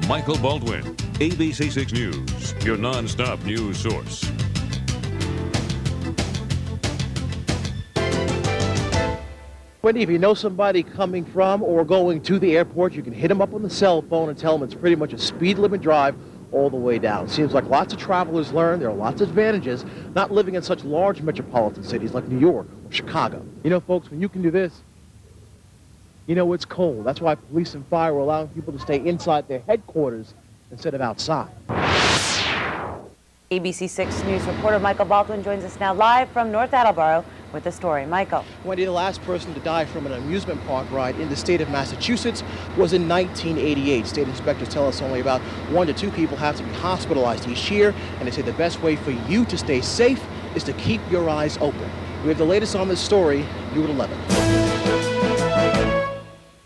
Michael Baldwin, ABC 6 News, your non-stop news source. Wendy, if you know somebody coming from or going to the airport, you can hit them up on the cell phone and tell them it's pretty much a speed limit drive all the way down. Seems like lots of travelers learn there are lots of advantages not living in such large metropolitan cities like New York or Chicago. You know, folks, when you can do this, you know it's cold. That's why police and fire are allowing people to stay inside their headquarters instead of outside. ABC 6 News reporter Michael Baldwin joins us now live from North Attleboro with the story. Michael. Wendy, the last person to die from an amusement park ride in the state of Massachusetts was in 1988. State inspectors tell us only about 1 to 2 people have to be hospitalized each year, and they say the best way for you to stay safe is to keep your eyes open. We have the latest on this story, due at 11.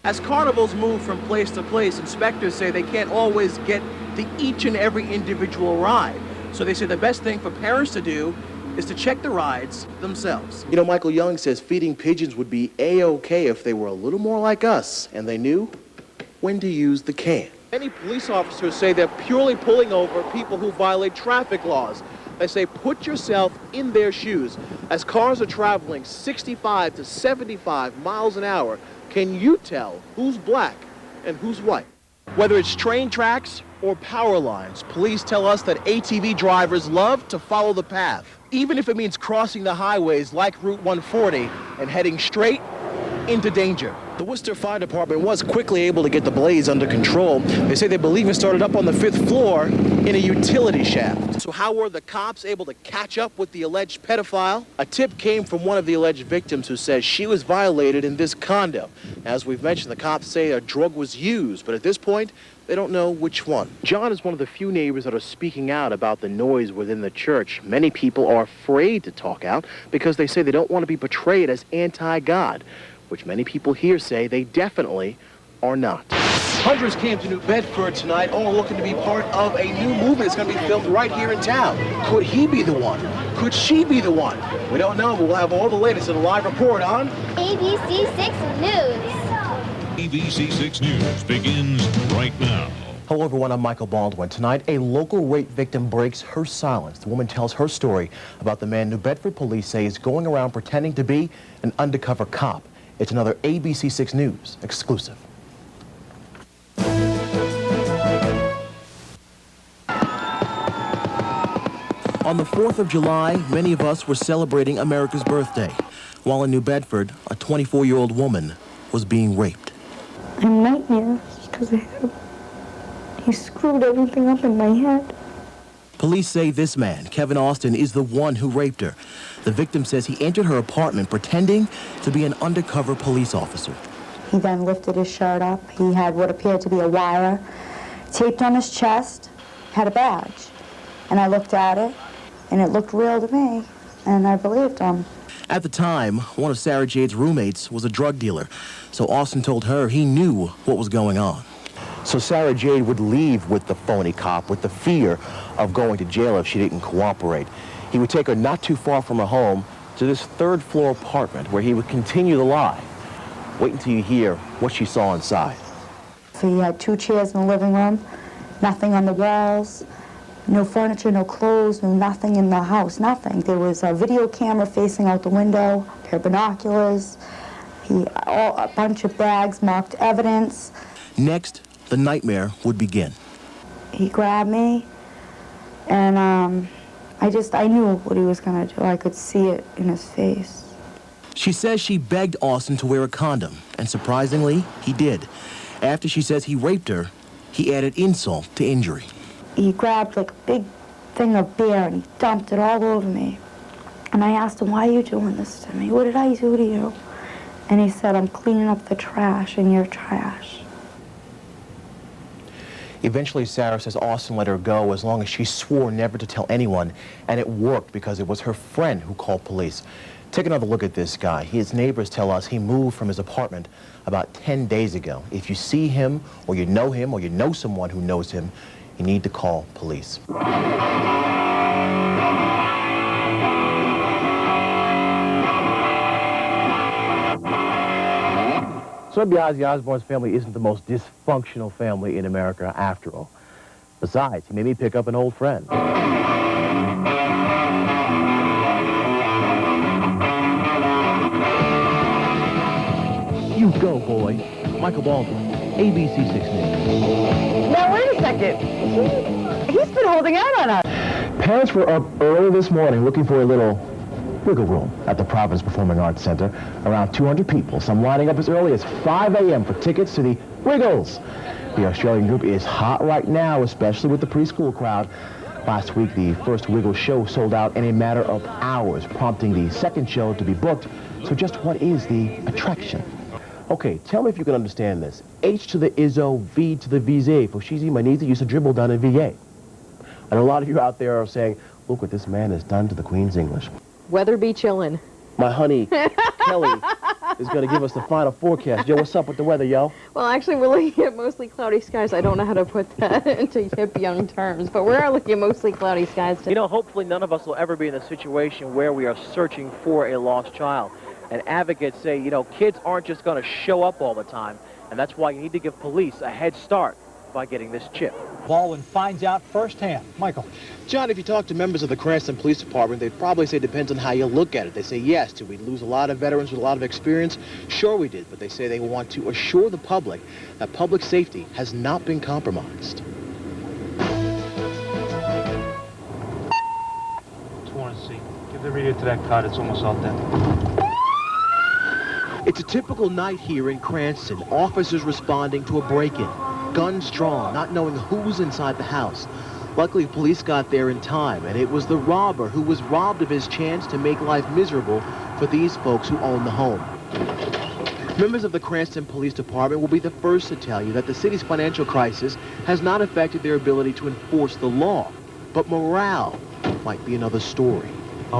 As carnivals move from place to place, inspectors say they can't always get to each and every individual ride. So they say the best thing for parents to do is to check the rides themselves. You know, Michael Young says feeding pigeons would be A-okay if they were a little more like us, and they knew when to use the can. Many police officers say they're purely pulling over people who violate traffic laws. They say put yourself in their shoes. As cars are traveling 65 to 75 miles an hour, can you tell who's black and who's white? Whether it's train tracks or power lines, police tell us that ATV drivers love to follow the path, even if it means crossing the highways like Route 140 and heading straight into danger. The Worcester Fire Department was quickly able to get the blaze under control. They say they believe it started up on the 5th floor in a utility shaft. So how were the cops able to catch up with the alleged pedophile? A tip came from one of the alleged victims who says she was violated in this condo. As we've mentioned, the cops say a drug was used, but at this point, they don't know which one. John is one of the few neighbors that are speaking out about the noise within the church. Many people are afraid to talk out because they say they don't want to be portrayed as anti-God, which many people here say they definitely are not. Hundreds came to New Bedford tonight, all looking to be part of a new movie that's going to be filmed right here in town. Could he be the one? Could she be the one? We don't know, but we'll have all the latest in a live report on ABC 6 News. ABC 6 News begins right now. Hello everyone, I'm Michael Baldwin. Tonight, a local rape victim breaks her silence. The woman tells her story about the man New Bedford police say is going around pretending to be an undercover cop. It's another ABC 6 News exclusive. On the 4th of July, many of us were celebrating America's birthday, while in New Bedford, a 24-year-old woman was being raped. I have nightmares because he screwed everything up in my head. Police say this man, Kevin Austin, is the one who raped her. The victim says he entered her apartment pretending to be an undercover police officer. He then lifted his shirt up. He had what appeared to be a wire taped on his chest, had a badge. And I looked at it, and it looked real to me, and I believed him. At the time, one of Sara Jade's roommates was a drug dealer, so Austin told her he knew what was going on. So Sara Jade would leave with the phony cop with the fear of going to jail if she didn't cooperate. He would take her not too far from her home to this 3rd-floor apartment where he would continue the lie. Wait until you hear what she saw inside. So he had 2 chairs in the living room, nothing on the walls, no furniture, no clothes, no nothing in the house, nothing. There was a video camera facing out the window, a pair of binoculars, a bunch of bags marked evidence. Next, the nightmare would begin. He grabbed me, and I knew what he was gonna do. I could see it in his face. She says she begged Austin to wear a condom, and surprisingly, he did. After she says he raped her, he added insult to injury. He grabbed like a big thing of beer and he dumped it all over me. And I asked him, why are you doing this to me? What did I do to you? And he said, I'm cleaning up the trash in your trash. Eventually, Sara says Austin let her go as long as she swore never to tell anyone, and it worked because it was her friend who called police. Take another look at this guy. His neighbors tell us he moved from his apartment about 10 days ago. If you see him, or you know someone who knows him, you need to call police. So maybe Ozzy Osbourne's family isn't the most dysfunctional family in America after all. Besides, he made me pick up an old friend. You go, boy. Michael Baldwin, ABC 6 News. Now, wait a second. He's been holding out on us. Parents were up early this morning looking for a little wiggle room at the Providence Performing Arts Center. Around 200 people, some lining up as early as 5 a.m. for tickets to the Wiggles. The Australian group is hot right now, especially with the preschool crowd. Last week, the first Wiggles show sold out in a matter of hours, prompting the second show to be booked. So just what is the attraction? Okay, tell me if you can understand this. H to the Izzo, V to the VZ. For Shizi Manita used to dribble down in VA. And a lot of you out there are saying, look what this man has done to the Queen's English. Weather be chillin'. My honey, Kelly, is going to give us the final forecast. Yo, what's up with the weather, yo? Well, actually, we're looking at mostly cloudy skies. I don't know how to put that into hip young terms, but we are looking at mostly cloudy skies today. You know, hopefully none of us will ever be in a situation where we are searching for a lost child. And advocates say, you know, kids aren't just going to show up all the time, and that's why you need to give police a head start by getting this chip. Baldwin finds out firsthand. Michael. John, if you talk to members of the Cranston Police Department, they'd probably say it depends on how you look at it. They say, yes, did we lose a lot of veterans with a lot of experience? Sure we did, but they say they want to assure the public that public safety has not been compromised. C. Give the radio to that card. It's almost all dead. It's a typical night here in Cranston. Officers responding to a break-in. Guns drawn, not knowing who's inside the house. Luckily, police got there in time, and it was the robber who was robbed of his chance to make life miserable for these folks who own the home. Members of the Cranston Police Department will be the first to tell you that the city's financial crisis has not affected their ability to enforce the law. But morale might be another story.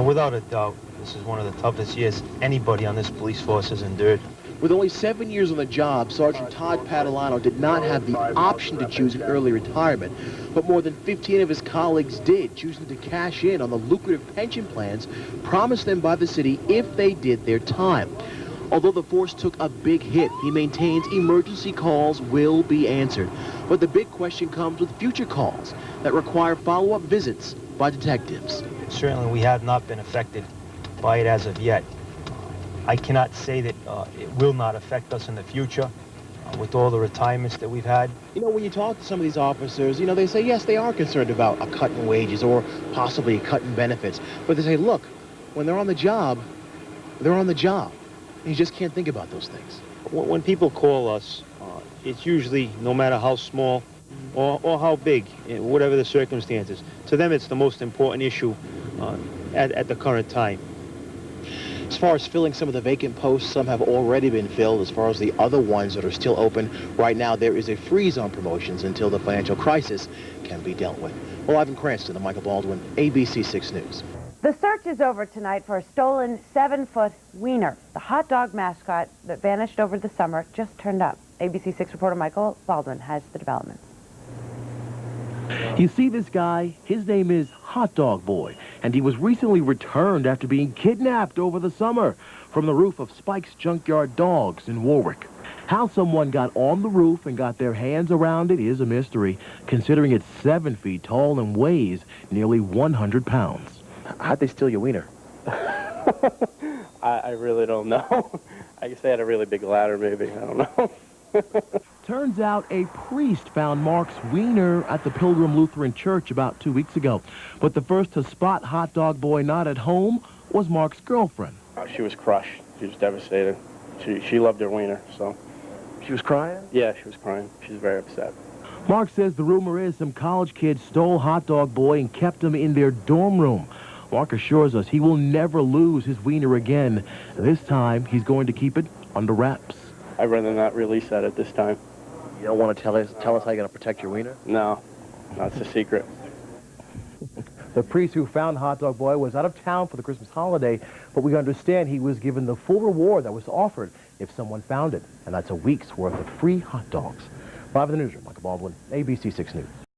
Without a doubt, this is one of the toughest years anybody on this police force has endured. With only 7 years on the job, Sergeant Todd Padalano did not have the option to choose an early retirement, but more than 15 of his colleagues did, choosing to cash in on the lucrative pension plans promised them by the city if they did their time. Although the force took a big hit, he maintains emergency calls will be answered. But the big question comes with future calls that require follow-up visits by detectives. Certainly, we have not been affected by it as of yet. I cannot say that it will not affect us in the future with all the retirements that we've had. You know, when you talk to some of these officers, you know, they say, yes, they are concerned about a cut in wages or possibly a cut in benefits. But they say, look, when they're on the job, they're on the job. And you just can't think about those things. When people call us, it's usually, no matter how small or how big, whatever the circumstances, to them it's the most important issue at the current time. As far as filling some of the vacant posts, some have already been filled. As far as the other ones that are still open, right now there is a freeze on promotions until the financial crisis can be dealt with. Well, live in Cranston, I'm Michael Baldwin, ABC 6 News. The search is over tonight for a stolen 7-foot wiener. The hot dog mascot that vanished over the summer just turned up. ABC 6 reporter Michael Baldwin has the developments. You see this guy? His name is Hot Dog Boy, and he was recently returned after being kidnapped over the summer from the roof of Spike's Junkyard Dogs in Warwick. How someone got on the roof and got their hands around it is a mystery, considering it's 7 feet tall and weighs nearly 100 pounds. How'd they steal your wiener? I really don't know. I guess they had a really big ladder, maybe. I don't know. Turns out a priest found Mark's wiener at the Pilgrim Lutheran Church about 2 weeks ago. But the first to spot Hot Dog Boy not at home was Mark's girlfriend. She was crushed. She was devastated. She loved her wiener, so. She was crying? Yeah, she was crying. She was very upset. Mark says the rumor is some college kids stole Hot Dog Boy and kept him in their dorm room. Mark assures us he will never lose his wiener again. This time, he's going to keep it under wraps. I'd rather not release that at this time. You don't want to tell us how you're going to protect your wiener? No, that's a secret. The priest who found Hot Dog Boy was out of town for the Christmas holiday, but we understand he was given the full reward that was offered if someone found it, and that's a week's worth of free hot dogs. Live in the newsroom, Michael Baldwin, ABC 6 News.